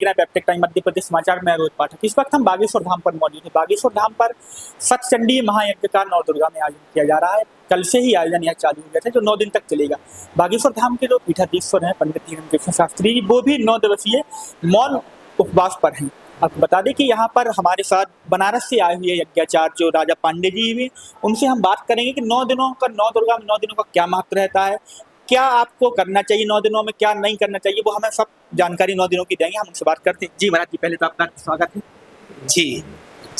Peptic time Madhya Pradesh समाचार में रोहित पाठक। इस वक्त हम बागेश्वर धाम पर मौजूद हैं। बागेश्वर धाम पर सतचंडी महायज्ञ का नवदुर्गा में आयोजन किया जा रहा है। कल से ही आयोजन यहाँ चालू हो गया था, जो 9 दिन तक चलेगा। बागेश्वर धाम के जो पीठाधीश्वर हैं पंडित धीरेन्द्र कृष्ण शास्त्री जी, वो भी 9 दिवसीय मौन उपवास पर हैं। आपको बता दें कि यहाँ पर हमारे साथ बनारस से आए हुए यज्ञाचार्य जो राजा पांडे जी भी, उनसे हम बात करेंगे कि 9 दिनों का, 9 दुर्गा में 9 दिनों का क्या महत्व रहता है, क्या आपको करना चाहिए 9 दिनों में, क्या नहीं करना चाहिए, वो हमें सब जानकारी 9 दिनों की देंगे। हम उनसे बात करते हैं। जी महाराज जी, पहले तो आपका स्वागत है। जी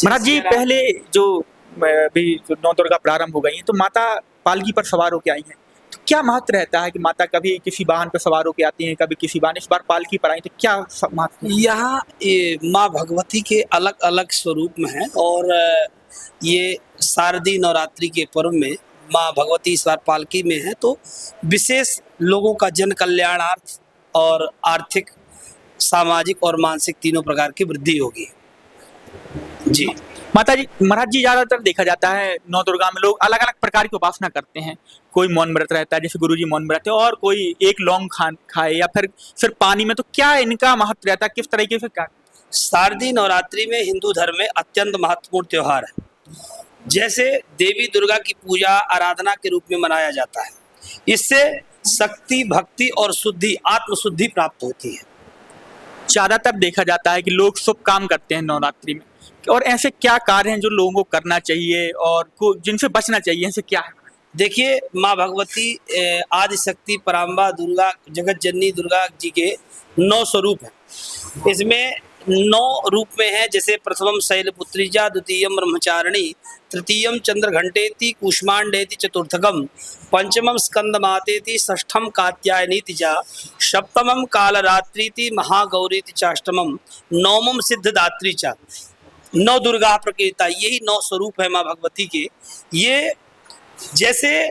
महाराज जी, पहले जो भी 9 दुर्गा प्रारंभ हो गई हैं, तो माता पालकी पर सवार होकर आई हैं, तो क्या महत्व रहता है कि माता कभी किसी वाहन पर सवार होकर आती हैं, कभी किसी वाहन, इस बार पालकी पर आई, तो क्या महत्व है? यहाँ माँ भगवती के अलग अलग स्वरूप में हैं और ये शारदीय नवरात्रि के पर्व में माँ भगवती इस बार पालकी में है, तो विशेष लोगों का जन कल्याणार्थ और आर्थिक, सामाजिक और मानसिक तीनों प्रकार की वृद्धि होगी। जी माता जी, महाराज जी, ज्यादातर देखा जाता है 9 दुर्गा में लोग अलग अलग प्रकार की उपासना करते हैं। कोई मौन व्रत रहता है, जैसे गुरुजी मौन व्रत है, और कोई एक लौंग खाए या फिर सिर्फ पानी में, तो क्या इनका महत्व रहता है, किस तरीके से? शारदीय नवरात्रि में हिंदू धर्म में अत्यंत महत्वपूर्ण त्योहार है। जैसे देवी दुर्गा की पूजा आराधना के रूप में मनाया जाता है, इससे शक्ति, भक्ति और शुद्धि, आत्मशुद्धि प्राप्त होती है। ज्यादातर देखा जाता है कि लोग शुभ काम करते हैं नवरात्रि में, और ऐसे क्या कार्य हैं जो लोगों को करना चाहिए और जिनसे बचना चाहिए, ऐसे क्या है? देखिए, माँ भगवती आदि शक्ति पराम्बा दुर्गा, जगत जननी दुर्गा जी के 9 स्वरूप हैं। इसमें 9 रूप में है, जैसे प्रथमम शैलपुत्रीजा, द्वितीयम ब्रह्मचारिणी, तृतीयम चंद्रघंटेति, कूष्मांडेति, चतुर्थकम पंचमम स्कंदमातेति, षष्ठम कात्यायनीति च, सप्तमम कालरात्रीति, महागौरीति चाष्टमम, नवमम सिद्धदात्री च। 9 दुर्गा प्रकृता, यही 9 स्वरूप है माँ भगवती के। ये जैसे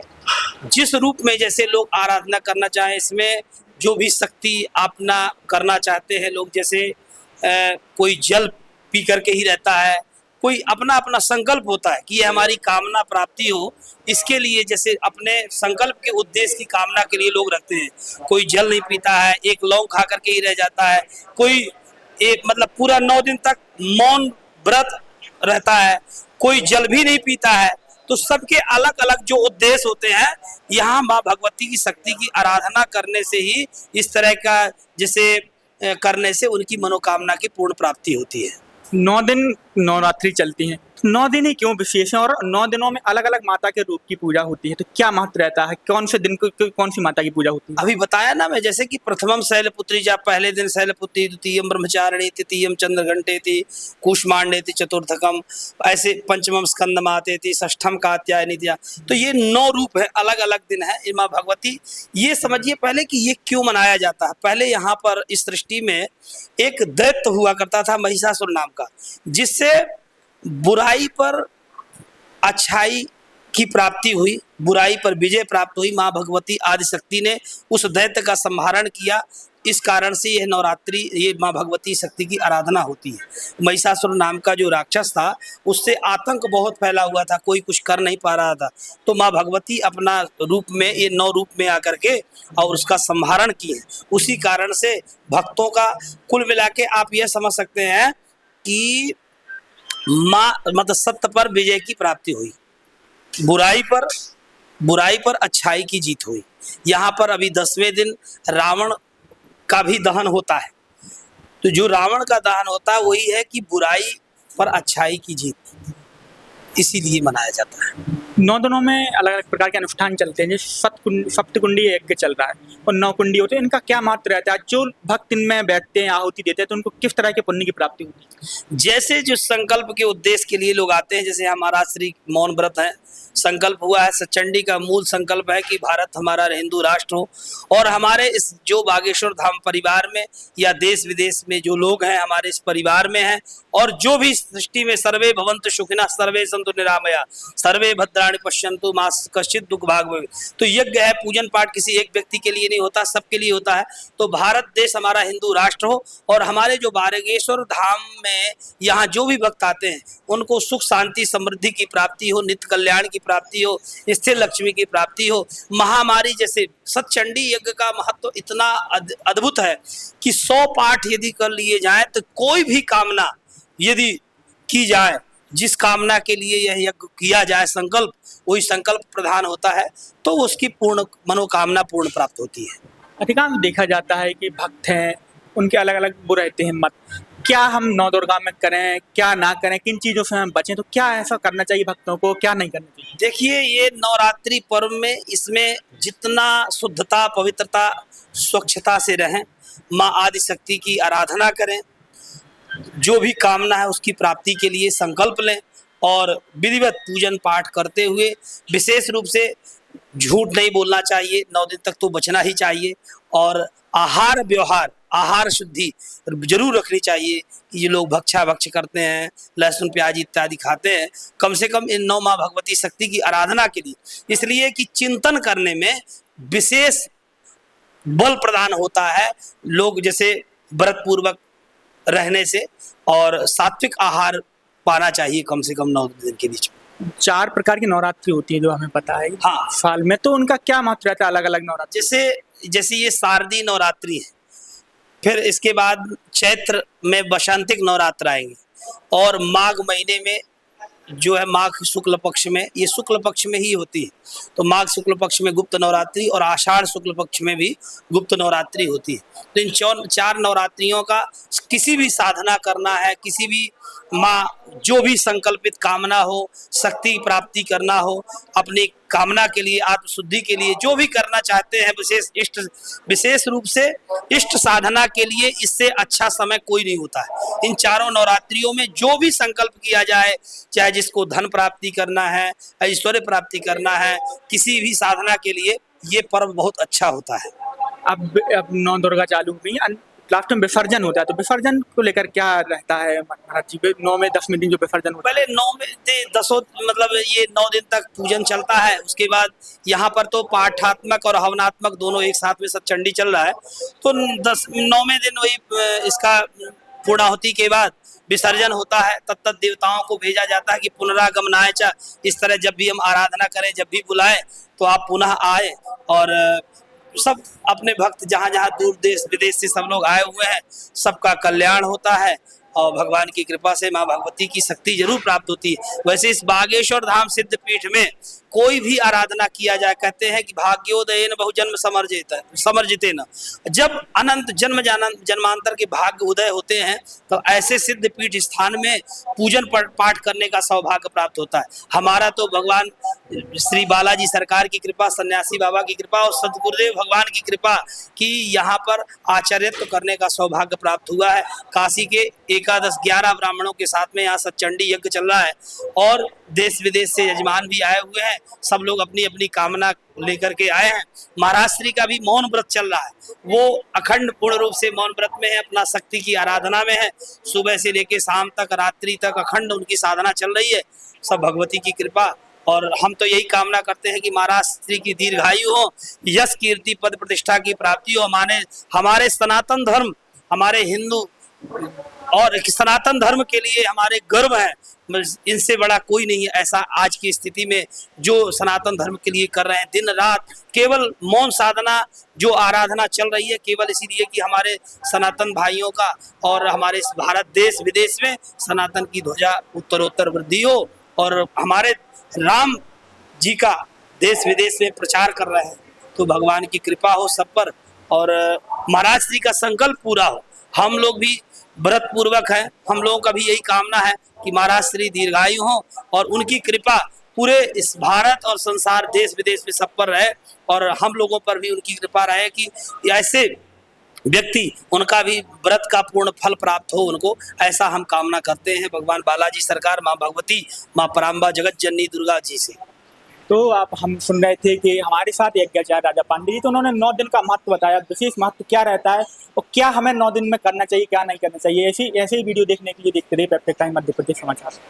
जिस रूप में जैसे लोग आराधना करना चाहें, इसमें जो भी शक्ति अपना करना चाहते हैं लोग, जैसे कोई जल पी करके ही रहता है, कोई अपना अपना संकल्प होता है कि ये हमारी कामना प्राप्ति हो, इसके लिए जैसे अपने संकल्प के उद्देश्य की कामना के लिए लोग रखते हैं। कोई जल नहीं पीता है, एक लौंग खा करके ही रह जाता है, कोई एक मतलब पूरा 9 दिन तक मौन व्रत रहता है, कोई जल भी नहीं पीता है। तो सबके अलग अलग जो उद्देश्य होते हैं, यहाँ माँ भगवती की शक्ति की आराधना करने से ही इस तरह का जैसे करने से उनकी मनोकामना की पूर्ण प्राप्ति होती है। 9 दिन नवरात्रि चलती हैं, 9 दिन ही क्यों विशेष है, और 9 दिनों में अलग अलग माता के रूप की पूजा होती है, तो क्या महत्व रहता है? कौन से दिन को कौन सी माता की पूजा होती है? अभी बताया ना मैं, जैसे कि प्रथमम शैलपुत्री जा, पहले दिन शैलपुत्री, द्वितीयम ब्रह्मचारिणी, तृतीयम चंद्रघंटेति, कूष्मांडेति, चतुर्थकम, ऐसे पंचमम स्कंदमातेति, षष्ठम कात्यायनी। तो ये 9 रूप है, अलग अलग दिन है ये माँ भगवती। ये समझिए पहले कि ये क्यों मनाया जाता है। पहले यहाँ पर इस सृष्टि में एक दैत्य हुआ करता था, महिषासुर नाम का, जिससे बुराई पर अच्छाई की प्राप्ति हुई, बुराई पर विजय प्राप्त हुई। माँ भगवती आदिशक्ति ने उस दैत्य का संहारण किया। इस कारण से यह नवरात्रि, ये माँ भगवती शक्ति की आराधना होती है। महिषासुर नाम का जो राक्षस था, उससे आतंक बहुत फैला हुआ था, कोई कुछ कर नहीं पा रहा था। तो माँ भगवती अपना रूप में, ये 9 रूप में आकर के और उसका संहारण किए। उसी कारण से भक्तों का कुल मिला के आप यह समझ सकते हैं कि माँ मतलब सत्य पर विजय की प्राप्ति हुई, बुराई पर अच्छाई की जीत हुई। यहाँ पर अभी 10वें दिन रावण का भी दहन होता है। तो जो रावण का दहन होता है वही है कि बुराई पर अच्छाई की जीत, इसीलिए मनाया जाता है। 9 दिनों में अलग अलग प्रकार के अनुष्ठान चलते हैं, जैसे सप्तकुंडी यज्ञ चल रहा है और 9 कुंडी होते हैं। इनका क्या महत्व रहता है? जो भक्त इनमें बैठते हैं, आहुति देते हैं, तो उनको किस तरह के पुण्य की प्राप्ति होती है? जैसे जो संकल्प के उद्देश्य के लिए लोग आते हैं, जैसे हमारा श्री मौन व्रत है, संकल्प हुआ है, सचंडी का मूल संकल्प है कि भारत हमारा हिंदू राष्ट्र हो, और हमारे इस जो बागेश्वर धाम परिवार में या देश विदेश में जो लोग हैं हमारे इस परिवार में हैं, और जो भी सृष्टि में सर्वे भवन्तु सुखिनः, सर्वे सन्तु निरामया, सर्वे भद्राणि इंद्रियाणि पश्यन्तु मा कश्चित् दुख भाग भवेत्। तो यज्ञ है, पूजन पाठ किसी एक व्यक्ति के लिए नहीं होता, सबके लिए होता है। तो भारत देश हमारा हिंदू राष्ट्र हो और हमारे जो बागेश्वर धाम में यहाँ जो भी भक्त आते हैं उनको सुख शांति समृद्धि की प्राप्ति हो, नित्य कल्याण की प्राप्ति हो, स्थिर लक्ष्मी की प्राप्ति हो। महामारी जैसे सतचंडी यज्ञ का महत्व इतना अद्भुत है कि 100 पाठ यदि कर लिए जाए तो कोई भी कामना यदि की जाए, जिस कामना के लिए यह यज्ञ किया जाए संकल्प, वही संकल्प प्रधान होता है तो उसकी पूर्ण मनोकामना पूर्ण प्राप्त होती है। अधिकांश देखा जाता है कि भक्त हैं उनके अलग अलग वो रहते हैं मत, क्या हम नौ दुर्गा में करें, क्या ना करें, किन चीज़ों से हम बचें, तो क्या ऐसा करना चाहिए भक्तों को, क्या नहीं करना चाहिए? देखिए, ये नवरात्रि पर्व में इसमें जितना शुद्धता, पवित्रता, स्वच्छता से रहें, माँ आदिशक्ति की आराधना करें, जो भी कामना है उसकी प्राप्ति के लिए संकल्प लें और विधिवत पूजन पाठ करते हुए विशेष रूप से झूठ नहीं बोलना चाहिए, 9 दिन तक तो बचना ही चाहिए और आहार व्यवहार, आहार शुद्धि जरूर रखनी चाहिए कि ये लोग भक्षा भक्ष करते हैं, लहसुन प्याज इत्यादि खाते हैं, कम से कम इन 9 माँ भगवती शक्ति की आराधना के लिए, इसलिए कि चिंतन करने में विशेष बल प्रदान होता है। लोग जैसे व्रत पूर्वक रहने से और सात्विक आहार पाना चाहिए कम से कम 9 दिन के बीच में। 4 प्रकार की नवरात्रि होती है जो हमें पता है हाँ, साल में, तो उनका क्या महत्व रहता है अलग अलग नवरात्रि? जैसे ये शारदीय नवरात्रि है, फिर इसके बाद चैत्र में बसंतिक नवरात्र आएंगे और माघ महीने में जो है माघ शुक्ल पक्ष में, ये शुक्ल पक्ष में ही होती है, तो माघ शुक्ल पक्ष में गुप्त नवरात्रि और आषाढ़ शुक्ल पक्ष में भी गुप्त नवरात्रि होती है। तो इन 4 नवरात्रियों का किसी भी साधना करना है, किसी भी माँ जो भी संकल्पित कामना हो, शक्ति प्राप्ति करना हो, अपनी कामना के लिए, आत्मशुद्धि के लिए जो भी करना चाहते हैं, विशेष रूप से इष्ट साधना के लिए इससे अच्छा समय कोई नहीं होता है। इन 4 नवरात्रियों में जो भी संकल्प किया जाए, चाहे जिसको धन प्राप्ति करना है, ऐश्वर्य प्राप्ति करना है, किसी भी साधना के लिए ये पर्व बहुत अच्छा होता है। अब 9 दुर्गा चालू हो गई, लास्ट में विसर्जन होता है, तो विसर्जन को लेकर क्या रहता है महाराज जी? 9वें 10वें दिन जो विसर्जन होता है, पहले 9वें 10 मतलब ये 9 दिन तक पूजन चलता है, उसके बाद यहाँ पर तो पाठात्मक और हवनात्मक दोनों एक साथ में सतचंडी चल रहा है, तो 9वें दिन वही इसका पूर्णाहुति के बाद विसर्जन होता है। तत्त देवताओं को भेजा जाता है कि पुनरागमनाय च, इस तरह जब भी हम आराधना करें, जब भी बुलाएं तो आप पुनः आए और सब अपने भक्त जहाँ जहाँ दूर देश विदेश से सब लोग आए हुए हैं, सबका कल्याण होता है और भगवान की कृपा से माँ भगवती की शक्ति जरूर प्राप्त होती है। वैसे इस बागेश्वर धाम सिद्ध पीठ में कोई भी आराधना किया जाए, कहते हैं कि भाग्योदयेन बहुजन्म समर्जितेन, जब अनंत जन्मांतर के भाग्य उदय होते हैं तो ऐसे सिद्ध पीठ स्थान में पूजन पाठ करने का सौभाग्य प्राप्त होता है। हमारा तो भगवान श्री बालाजी सरकार की कृपा, सन्यासी बाबा की कृपा और सदगुरुदेव भगवान की कृपा कि यहाँ पर आचार्यत्व करने का सौभाग्य प्राप्त हुआ है। काशी के 11 ब्राह्मणों के साथ में यहाँ सतचंडी यज्ञ चल रहा है और देश विदेश से यजमान भी आए हुए हैं, सब लोग अपनी अपनी कामना लेकर के आए हैं। महाराज श्री का भी मौन व्रत चल रहा है, वो अखंड पूर्ण रूप से मौन व्रत में है, अपना शक्ति की आराधना में है, सुबह से लेकर शाम तक, रात्रि तक अखंड उनकी साधना चल रही है, सब भगवती की कृपा। और हम तो यही कामना करते हैं कि महाराज श्री की दीर्घायु हो, यश कीर्ति पद प्रतिष्ठा की प्राप्ति हो, हमारे सनातन धर्म, हमारे हिंदू और सनातन धर्म के लिए हमारे गर्व है, इनसे बड़ा कोई नहीं है ऐसा आज की स्थिति में जो सनातन धर्म के लिए कर रहे हैं। दिन रात केवल मौन साधना जो आराधना चल रही है, केवल इसीलिए कि हमारे सनातन भाइयों का और हमारे भारत देश विदेश में सनातन की ध्वजा उत्तरोत्तर वृद्धि हो और हमारे राम जी का देश विदेश में प्रचार कर रहे हैं, तो भगवान की कृपा हो सब पर और महाराज श्री का संकल्प पूरा हो। हम लोग भी व्रत पूर्वक हैं, हम लोगों का भी यही कामना है कि महाराज श्री दीर्घायु हो और उनकी कृपा पूरे इस भारत और संसार देश विदेश में सब पर रहे और हम लोगों पर भी उनकी कृपा रहे कि ऐसे व्यक्ति उनका भी व्रत का पूर्ण फल प्राप्त हो उनको, ऐसा हम कामना करते हैं भगवान बालाजी सरकार, माँ भगवती, माँ पराम्बा जगत जननी दुर्गा जी से। तो आप हम सुन रहे थे कि हमारे साथ यज्ञाचार्य राजा पांडे जी, तो उन्होंने 9 दिन का महत्व बताया, विशेष महत्व क्या रहता है और क्या हमें 9 दिन में करना चाहिए, क्या नहीं करना चाहिए। ऐसे ही वीडियो देखने के लिए देखते रहिए पेप्टेक टाइम मध्य प्रदेश समाचार।